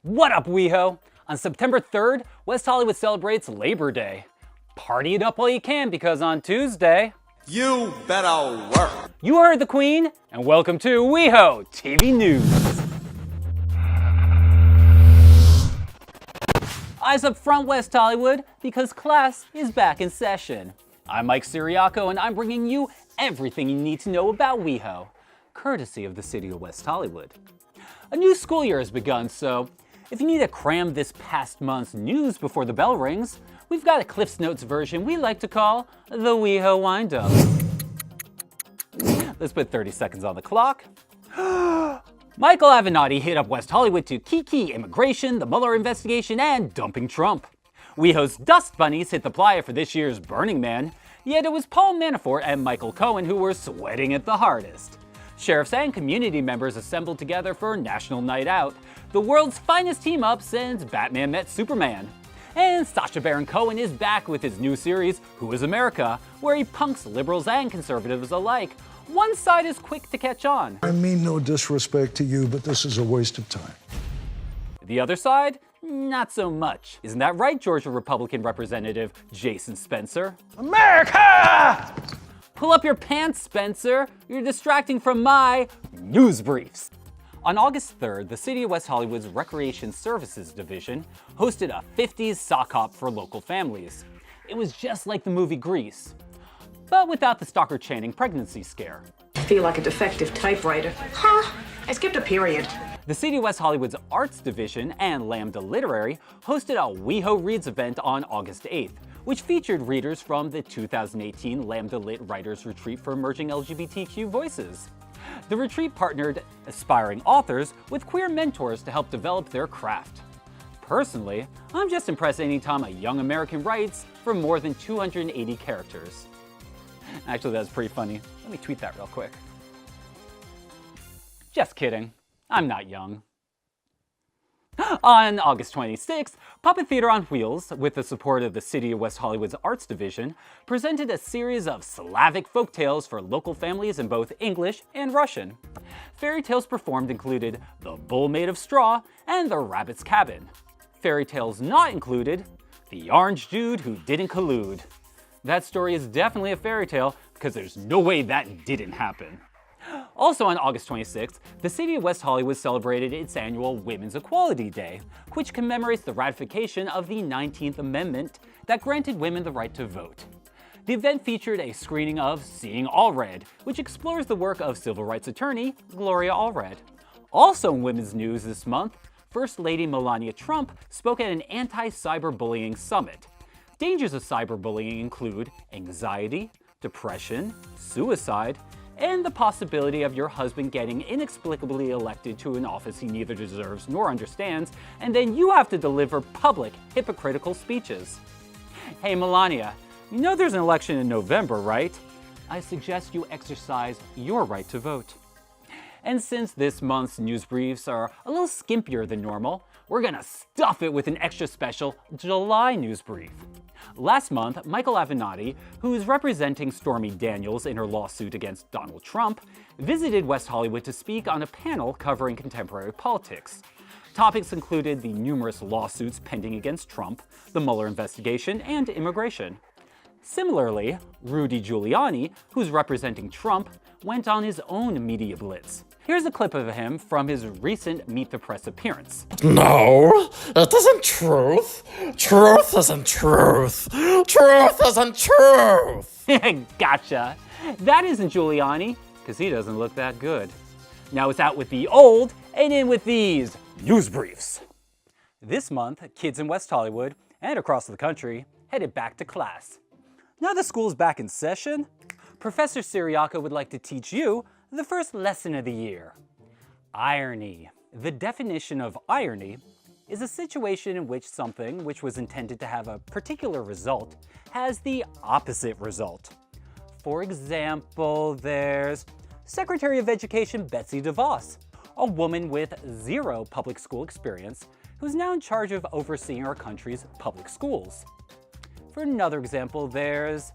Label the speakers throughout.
Speaker 1: What up, WeHo? On September 3rd, West Hollywood celebrates Labor Day. Party it up while you can because on Tuesday...
Speaker 2: You better work!
Speaker 1: You heard the Queen, and welcome to WeHoTV News. Eyes up front, West Hollywood, because class is back in session. I'm Mike Siriaco, and I'm bringing you everything you need to know about WeHo, courtesy of the city of West Hollywood. A new school year has begun, so if you need to cram this past month's news before the bell rings, we've got a Cliff's Notes version we like to call the WeHo Wind-Up. Let's put 30 seconds on the clock. Michael Avenatti hit up West Hollywood to kiki immigration, the Mueller investigation, and dumping Trump. WeHo's Dust Bunnies hit the playa for this year's Burning Man, yet it was Paul Manafort and Michael Cohen who were sweating it the hardest. Sheriffs and community members assembled together for National Night Out, the world's finest team-up since Batman met Superman. And Sacha Baron Cohen is back with his new series, Who is America?, where he punks liberals and conservatives alike. One side is quick to catch on.
Speaker 3: I mean no disrespect to you, but this is a waste of time.
Speaker 1: The other side, not so much. Isn't that right, Georgia Republican Representative Jason Spencer?
Speaker 3: America!
Speaker 1: Pull up your pants, Spencer. You're distracting from my news briefs. On August 3rd, the City of West Hollywood's Recreation Services Division hosted a 50s sock hop for local families. It was just like the movie Grease, but without the Stockard Channing pregnancy scare.
Speaker 4: Feel like a defective typewriter. Huh? I skipped a period.
Speaker 1: The City of West Hollywood's Arts Division and Lambda Literary hosted a WeHo Reads event on August 8th, which featured readers from the 2018 Lambda Lit Writers Retreat for Emerging LGBTQ Voices. The retreat partnered aspiring authors with queer mentors to help develop their craft. Personally, I'm just impressed anytime a young American writes for more than 280 characters. Actually, that's pretty funny. Let me tweet that real quick. Just kidding. I'm not young. On August 26th, Puppet Theater on Wheels, with the support of the City of West Hollywood's Arts Division, presented a series of Slavic folktales for local families in both English and Russian. Fairy tales performed included The Bull Made of Straw and The Rabbit's Cabin. Fairy tales not included, The Orange Dude Who Didn't Collude. That story is definitely a fairy tale because there's no way that didn't happen. Also on August 26th, the City of West Hollywood celebrated its annual Women's Equality Day, which commemorates the ratification of the 19th Amendment that granted women the right to vote. The event featured a screening of Seeing Allred, which explores the work of civil rights attorney Gloria Allred. Also in women's news this month, First Lady Melania Trump spoke at an anti-cyberbullying summit. Dangers of cyberbullying include anxiety, depression, suicide, and the possibility of your husband getting inexplicably elected to an office he neither deserves nor understands, and then you have to deliver public, hypocritical speeches. Hey Melania, you know there's an election in November, right? I suggest you exercise your right to vote. And since this month's news briefs are a little skimpier than normal, we're gonna stuff it with an extra special July news brief. Last month, Michael Avenatti, who is representing Stormy Daniels in her lawsuit against Donald Trump, visited West Hollywood to speak on a panel covering contemporary politics. Topics included the numerous lawsuits pending against Trump, the Mueller investigation, and immigration. Similarly, Rudy Giuliani, who's representing Trump, went on his own media blitz. Here's a clip of him from his recent Meet the Press appearance.
Speaker 5: No, it isn't truth. Truth isn't truth. Truth isn't truth.
Speaker 1: Gotcha. That isn't Giuliani, because he doesn't look that good. Now it's out with the old and in with these news briefs. This month, kids in West Hollywood and across the country headed back to class. Now the school's back in session, Professor Siriaco would like to teach you the first lesson of the year. Irony. The definition of irony is a situation in which something which was intended to have a particular result has the opposite result. For example, there's Secretary of Education Betsy DeVos, a woman with zero public school experience who's now in charge of overseeing our country's public schools. For another example, there's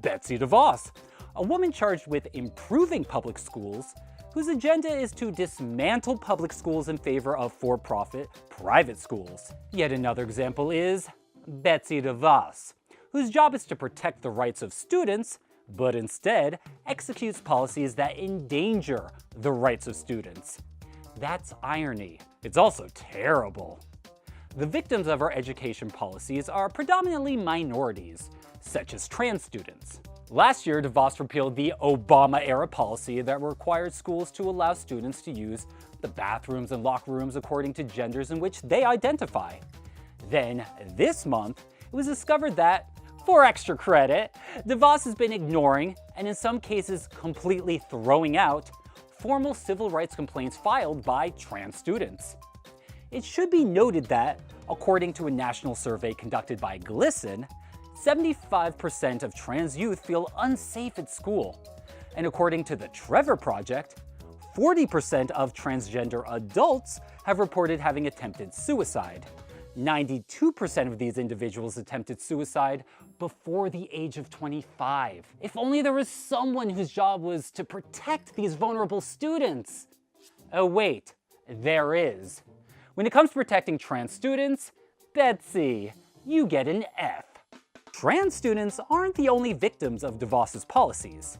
Speaker 1: Betsy DeVos, a woman charged with improving public schools whose agenda is to dismantle public schools in favor of for-profit private schools. Yet another example is Betsy DeVos, whose job is to protect the rights of students, but instead executes policies that endanger the rights of students. That's irony. It's also terrible. The victims of our education policies are predominantly minorities, such as trans students. Last year, DeVos repealed the Obama-era policy that required schools to allow students to use the bathrooms and locker rooms according to genders in which they identify. Then, this month, it was discovered that, for extra credit, DeVos has been ignoring, and in some cases completely throwing out, formal civil rights complaints filed by trans students. It should be noted that, according to a national survey conducted by GLSEN, 75% of trans youth feel unsafe at school. And according to the Trevor Project, 40% of transgender adults have reported having attempted suicide. 92% of these individuals attempted suicide before the age of 25. If only there was someone whose job was to protect these vulnerable students. Oh wait, there is. When it comes to protecting trans students, Betsy, you get an F. Trans students aren't the only victims of DeVos's policies.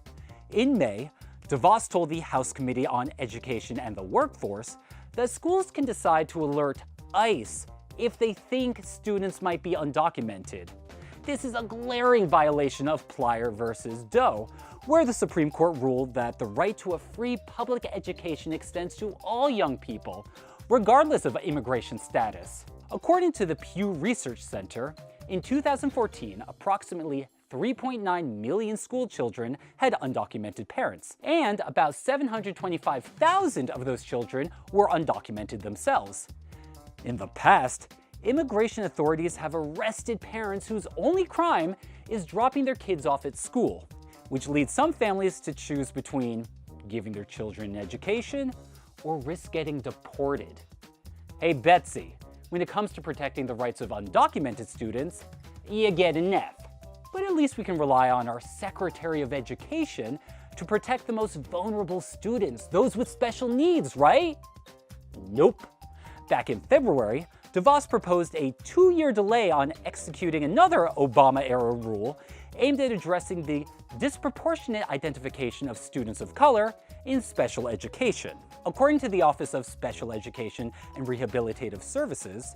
Speaker 1: In May, DeVos told the House Committee on Education and the Workforce that schools can decide to alert ICE if they think students might be undocumented. This is a glaring violation of Plyer versus Doe, where the Supreme Court ruled that the right to a free public education extends to all young people, regardless of immigration status. According to the Pew Research Center, in 2014, approximately 3.9 million school children had undocumented parents, and about 725,000 of those children were undocumented themselves. In the past, immigration authorities have arrested parents whose only crime is dropping their kids off at school, which leads some families to choose between giving their children an education or risk getting deported. Hey Betsy, when it comes to protecting the rights of undocumented students, you get an F. But at least we can rely on our Secretary of Education to protect the most vulnerable students, those with special needs, right? Nope. Back in February, DeVos proposed a 2-year delay on executing another Obama-era rule aimed at addressing the disproportionate identification of students of color in special education. According to the Office of Special Education and Rehabilitative Services,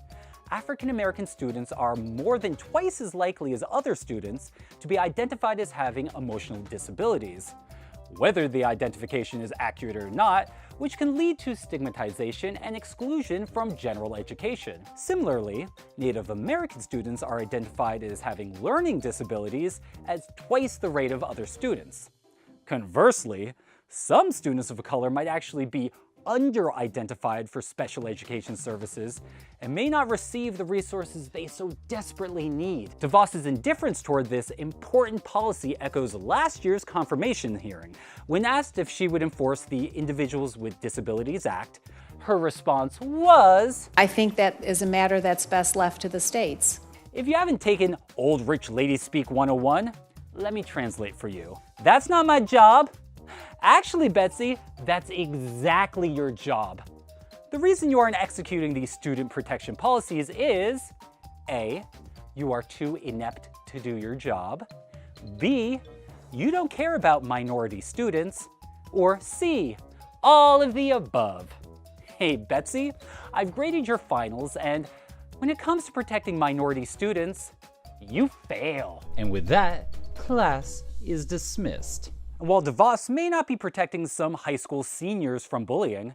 Speaker 1: African American students are more than twice as likely as other students to be identified as having emotional disabilities. Whether the identification is accurate or not, which can lead to stigmatization and exclusion from general education. Similarly, Native American students are identified as having learning disabilities at twice the rate of other students. Conversely, some students of color might actually be under-identified for special education services and may not receive the resources they so desperately need. DeVos's indifference toward this important policy echoes last year's confirmation hearing. When asked if she would enforce the Individuals with Disabilities Act, her response was,
Speaker 6: I think that is a matter that's best left to the states.
Speaker 1: If you haven't taken Old Rich Lady Speak 101, let me translate for you. That's not my job. Actually, Betsy, that's exactly your job. The reason you aren't executing these student protection policies is A, you are too inept to do your job, B, you don't care about minority students, or C, all of the above. Hey, Betsy, I've graded your finals, and when it comes to protecting minority students, you fail. And with that, class is dismissed. While DeVos may not be protecting some high school seniors from bullying,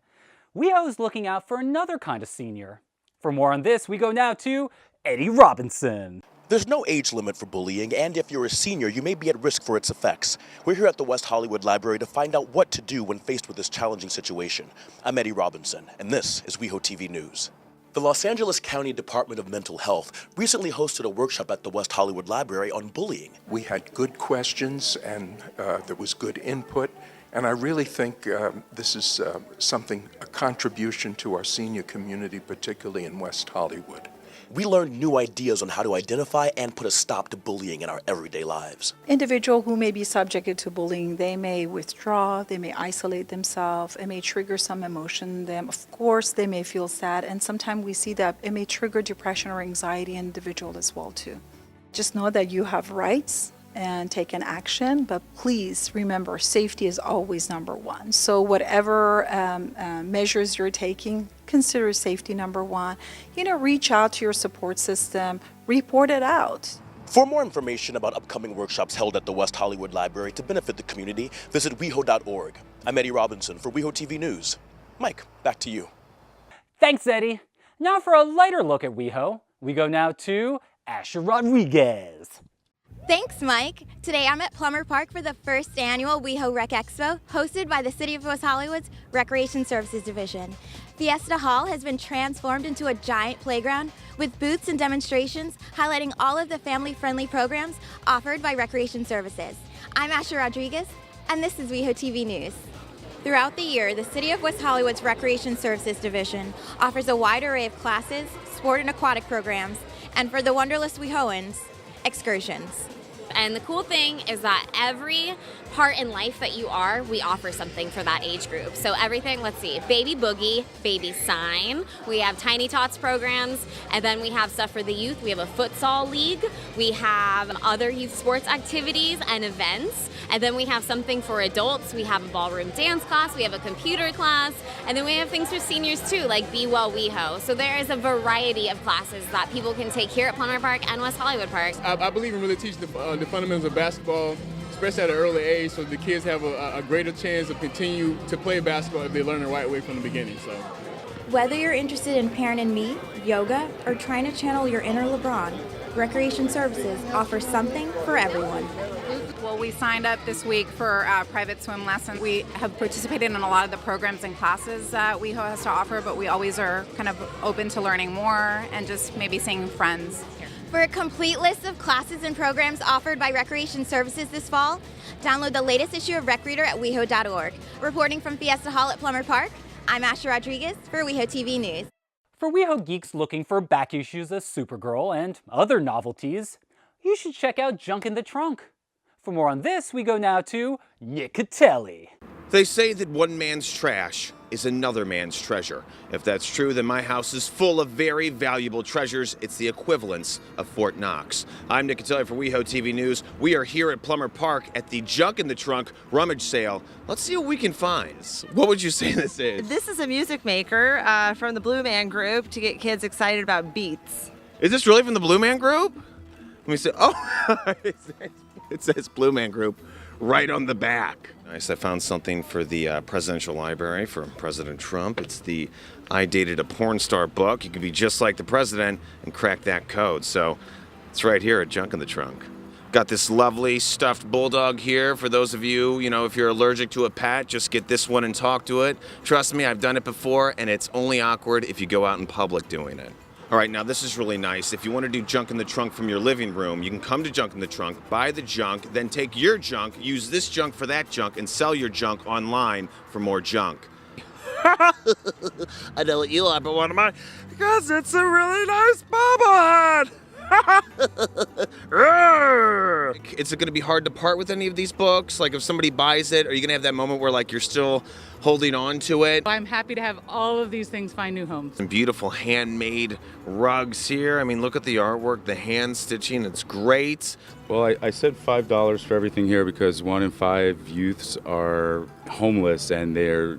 Speaker 1: WeHo is looking out for another kind of senior. For more on this, we go now to Eddie Robinson.
Speaker 7: There's no age limit for bullying, and if you're a senior, you may be at risk for its effects. We're here at the West Hollywood Library to find out what to do when faced with this challenging situation. I'm Eddie Robinson, and this is WeHoTV News. The Los Angeles County Department of Mental Health recently hosted a workshop at the West Hollywood Library on bullying.
Speaker 8: We had good questions and there was good input, and I really think this is a contribution to our senior community, particularly in West Hollywood.
Speaker 7: We learned new ideas on how to identify and put a stop to bullying in our everyday lives.
Speaker 9: Individual who may be subjected to bullying, they may withdraw, they may isolate themselves, it may trigger some emotion in them. Of course, they may feel sad, and sometimes we see that it may trigger depression or anxiety in individual as well too. Just know that you have rights and take an action, but please remember, safety is always number one. So whatever measures you're taking, consider safety number one. Reach out to your support system, report it out.
Speaker 7: For more information about upcoming workshops held at the West Hollywood Library to benefit the community, visit WeHo.org. I'm Eddie Robinson for WeHoTV News. Mike, back to you.
Speaker 1: Thanks, Eddie. Now for a lighter look at WeHo, we go now to Asher Rodriguez.
Speaker 10: Thanks, Mike. Today I'm at Plummer Park for the first annual WeHo Rec Expo, hosted by the City of West Hollywood's Recreation Services Division. Fiesta Hall has been transformed into a giant playground with booths and demonstrations highlighting all of the family-friendly programs offered by Recreation Services. I'm Asher Rodriguez, and this is WeHo TV News. Throughout the year, the City of West Hollywood's Recreation Services Division offers a wide array of classes, sport and aquatic programs, and for the Wonderless WeHoans, excursions.
Speaker 11: And the cool thing is that every part in life that you are, we offer something for that age group. So everything, let's see, baby boogie, baby sign, we have tiny tots programs, and then we have stuff for the youth. We have a futsal league, we have other youth sports activities and events, and then we have something for adults. We have a ballroom dance class, we have a computer class, and then we have things for seniors too, like Be Well WeHo. So there is a variety of classes that people can take here at Plummer Park and West Hollywood Park.
Speaker 12: I believe in really teaching the fundamentals of basketball, especially at an early age, so the kids have a greater chance of continue to play basketball if they learn the right way from the beginning. So,
Speaker 10: whether you're interested in Parent and Me, yoga, or trying to channel your inner LeBron, Recreation Services offers something for everyone.
Speaker 13: Well, we signed up this week for private swim lessons. We have participated in a lot of the programs and classes that WeHo has to offer, but we always are kind of open to learning more and just maybe seeing friends.
Speaker 10: For a complete list of classes and programs offered by Recreation Services this fall, download the latest issue of Rec Reader at WeHo.org. Reporting from Fiesta Hall at Plummer Park, I'm Asher Rodriguez for WeHo TV News.
Speaker 1: For WeHo geeks looking for back issues of Supergirl and other novelties, you should check out Junk in the Trunk. For more on this, we go now to Nick Catelli.
Speaker 14: They say that one man's trash is another man's treasure. If that's true, then my house is full of very valuable treasures. It's the equivalence of Fort Knox. I'm Nick Catelli for WeHo TV News. We are here at Plummer Park at the Junk in the Trunk rummage sale. Let's see what we can find. What would you say this is?
Speaker 15: This is a music maker from the Blue Man Group to get kids excited about beats.
Speaker 14: Is this really from the Blue Man Group? Let me see. Oh, it says Blue Man Group right on the back. Nice, I found something for the Presidential Library for President Trump. It's the I Dated a Porn Star book. You can be just like the president and crack that code. So it's right here at Junk in the Trunk. Got this lovely stuffed bulldog here. For those of you, if you're allergic to a pet, just get this one and talk to it. Trust me, I've done it before, and it's only awkward if you go out in public doing it. All right, now this is really nice. If you want to do Junk in the Trunk from your living room, you can come to Junk in the Trunk, buy the junk, then take your junk, use this junk for that junk, and sell your junk online for more junk. I know what you are, but what am I? Because it's a really nice bobblehead. Is it going to be hard to part with any of these books? Like if somebody buys it, are you going to have that moment where like you're still holding on to it?
Speaker 16: I'm happy to have all of these things find new homes.
Speaker 14: Some beautiful handmade rugs here. I mean, look at the artwork, the hand stitching, it's great.
Speaker 17: Well, I said $5 for everything here because 1 in 5 youths are homeless and they're,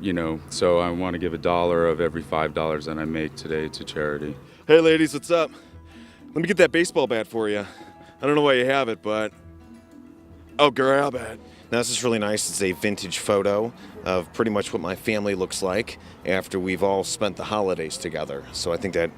Speaker 17: so I want to give $1 of every $5 that I make today to charity.
Speaker 14: Hey ladies, what's up? Let me get that baseball bat for you. I don't know why you have it, but I'll grab it. Now this is really nice. It's a vintage photo of pretty much what my family looks like after we've all spent the holidays together. So I think that...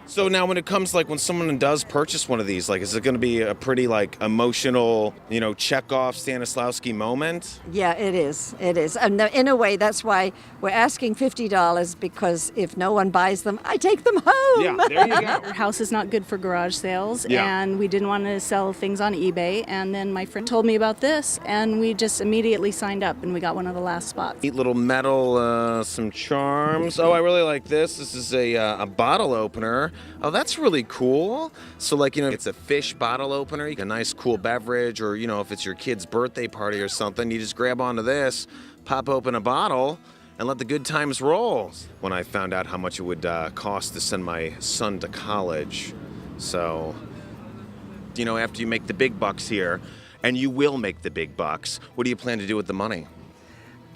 Speaker 14: So now when it comes when someone does purchase one of these, is it going to be a pretty emotional, Chekhov, Stanislavski moment?
Speaker 18: Yeah, it is. It is. And in a way, that's why we're asking $50 because if no one buys them, I take them home.
Speaker 14: Yeah, there you go.
Speaker 19: Our house is not good for garage sales,
Speaker 14: Yeah.
Speaker 19: and we didn't want to sell things on eBay. And then my friend told me about this, and we just immediately signed up, and we got one of the last spots.
Speaker 14: Neat little metal, some charms. Oh, I really like this. This is a bottle opener.
Speaker 19: oh, that's really cool. So like, it's a fish bottle opener, a nice cool beverage, or if it's your kid's birthday party or something, you just grab onto this, pop open a bottle, and let the good times roll. When I found out how much it would cost to send my son to college. So, after you make the big bucks here, and you will make the big bucks, what do you plan to do with the money?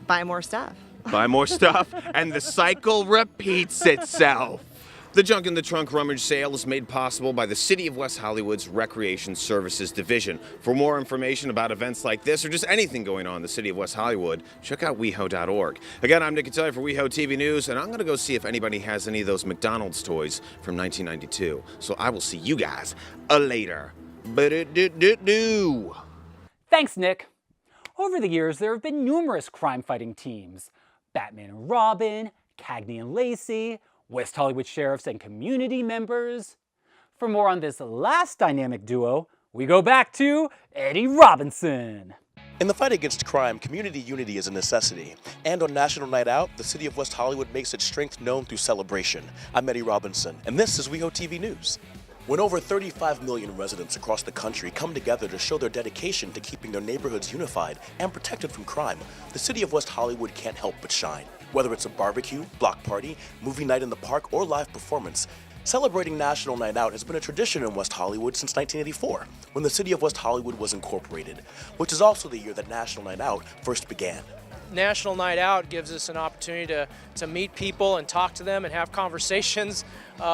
Speaker 20: Buy more stuff.
Speaker 19: Buy more stuff, and the cycle repeats itself. The Junk in the Trunk rummage sale is made possible by the City of West Hollywood's Recreation Services Division. For more information about events like this or just anything going on in the City of West Hollywood, check out WeHo.org. Again, I'm Nick Atelier for WeHoTV News, and I'm going to go see if anybody has any of those McDonald's toys from 1992. So I will see you guys later.
Speaker 21: Thanks, Nick. Over the years, there have been numerous crime-fighting teams. Batman and Robin, Cagney and Lacey, West Hollywood sheriffs and community members. For more on this last dynamic duo, we go back to Eddie Robinson.
Speaker 7: In the fight against crime, community unity is a necessity. And on National Night Out, the City of West Hollywood makes its strength known through celebration. I'm Eddie Robinson, and this is WeHoTV News. When over 35 million residents across the country come together to show their dedication to keeping their neighborhoods unified and protected from crime, the City of West Hollywood can't help but shine. Whether it's a barbecue, block party, movie night in the park, or live performance, celebrating National Night Out has been a tradition in West Hollywood since 1984, when the City of West Hollywood was incorporated, which is also the year that National Night Out first began.
Speaker 22: National Night Out gives us an opportunity to meet people and talk to them and have conversations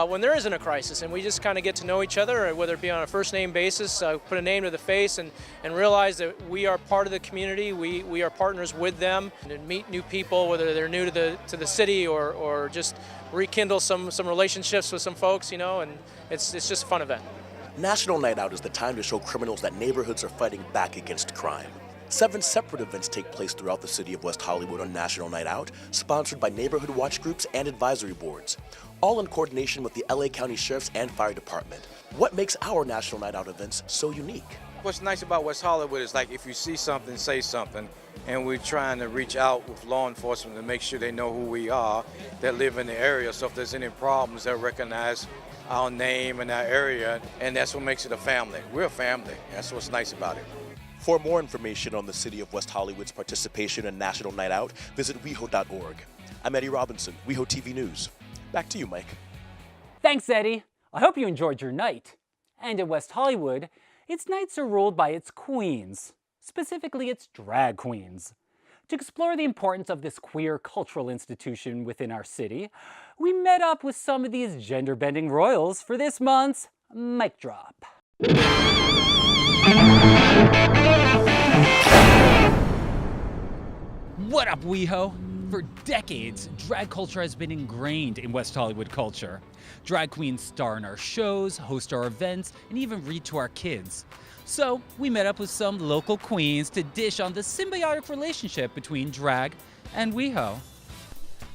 Speaker 22: when there isn't a crisis, and we just kind of get to know each other, whether it be on a first name basis, put a name to the face and realize that we are part of the community, we are partners with them, and meet new people, whether they're new to the city or just rekindle some relationships with some folks, and it's just a fun event.
Speaker 7: National Night Out is the time to show criminals that neighborhoods are fighting back against crime. 7 separate events take place throughout the City of West Hollywood on National Night Out, sponsored by neighborhood watch groups and advisory boards, all in coordination with the LA County Sheriff's and Fire Department. What makes our National Night Out events so unique?
Speaker 23: What's nice about West Hollywood is like if you see something, say something, and we're trying to reach out with law enforcement to make sure they know who we are, that live in the area, so if there's any problems, they'll recognize our name and our area, and that's what makes it a family. We're a family. That's what's nice about it.
Speaker 7: For more information on the City of West Hollywood's participation in National Night Out, visit WeHo.org. I'm Eddie Robinson, WeHoTV News. Back to you, Mike.
Speaker 21: Thanks, Eddie. I hope you enjoyed your night. And in West Hollywood, its nights are ruled by its queens, specifically its drag queens. To explore the importance of this queer cultural institution within our city, we met up with some of these gender-bending royals for this month's Mic Drop.
Speaker 23: What up, WeHo? For decades, drag culture has been ingrained in West Hollywood culture. Drag queens star in our shows, host our events, and even read to our kids. So we met up with some local queens to dish on the symbiotic relationship between drag and WeHo.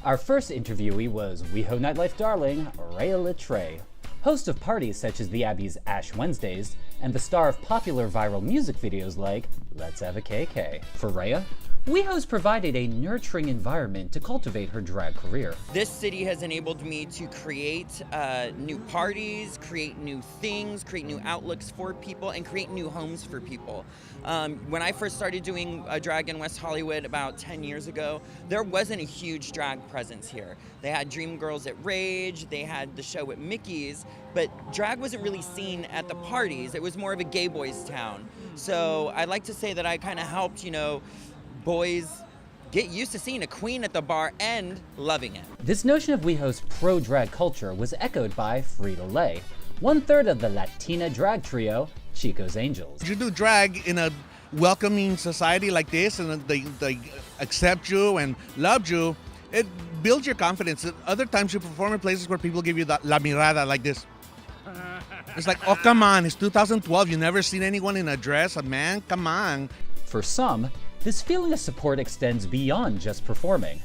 Speaker 24: Our first interviewee was WeHo nightlife darling Rhea Littré, host of parties such as the Abbey's Ash Wednesdays and the star of popular viral music videos like Let's Have a KK. For Rhea, WeHo's provided a nurturing environment to cultivate her drag career.
Speaker 25: This city has enabled me to create new parties, create new things, create new outlooks for people, and create new homes for people. When I first started doing drag in West Hollywood about 10 years ago, there wasn't a huge drag presence here. They had Dream Girls at Rage, they had the show at Mickey's, but drag wasn't really seen at the parties. It was more of a gay boys' town. So I'd like to say that I kind of helped, boys get used to seeing a queen at the bar and loving it.
Speaker 24: This notion of WeHo's pro-drag culture was echoed by Frito-Lay, 1/3 of the Latina drag trio, Chico's Angels.
Speaker 26: You do drag in a welcoming society like this, and they accept you and love you, it builds your confidence. Other times you perform in places where people give you that la mirada like this. It's like, oh, come on, it's 2012. You never seen anyone in a dress, a man, come on.
Speaker 24: For some, this feeling of support extends beyond just performing.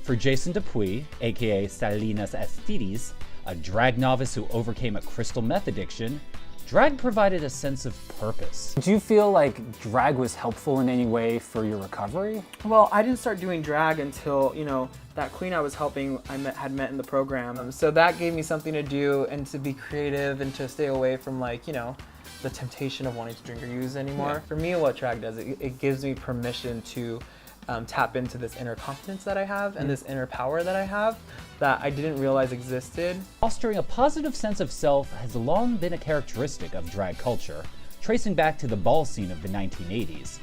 Speaker 24: For Jason Dupuy, aka Salinas Astides, a drag novice who overcame a crystal meth addiction, Drag provided a sense of purpose.
Speaker 21: Do you feel like drag was helpful in any way for your recovery?
Speaker 2: Well, I didn't start doing drag until, that queen I was helping had met in the program. So that gave me something to do and to be creative and to stay away from the temptation of wanting to drink or use anymore. Yeah. For me, what drag does, it gives me permission to tap into this inner confidence that I have and this inner power that I have that I didn't realize existed.
Speaker 24: Fostering a positive sense of self has long been a characteristic of drag culture, tracing back to the ball scene of the 1980s.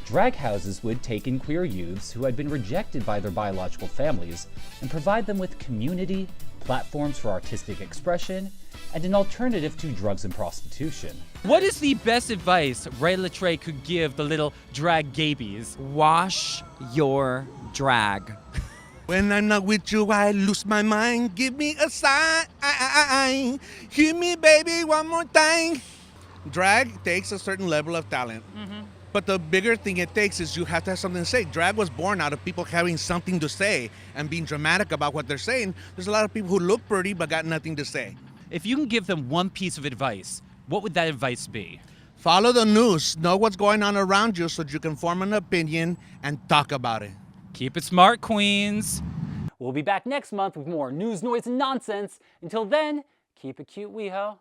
Speaker 24: Drag houses would take in queer youths who had been rejected by their biological families and provide them with community, platforms for artistic expression, and an alternative to drugs and prostitution.
Speaker 3: What is the best advice Ray Latre could give the little drag gabies?
Speaker 4: Wash your drag.
Speaker 5: When I'm not with you, I lose my mind. Give me a sign. Hear me, baby, one more time. Drag takes a certain level of talent. But the bigger thing it takes is you have to have something to say. Drag was born out of people having something to say and being dramatic about what they're saying. There's a lot of people who look pretty but got nothing to say.
Speaker 4: If you can give them one piece of advice, what would that advice be?
Speaker 5: Follow the news. Know what's going on around you so that you can form an opinion and talk about it.
Speaker 4: Keep it smart, queens.
Speaker 24: We'll be back next month with more news, noise, and nonsense. Until then, keep it cute, WeHo.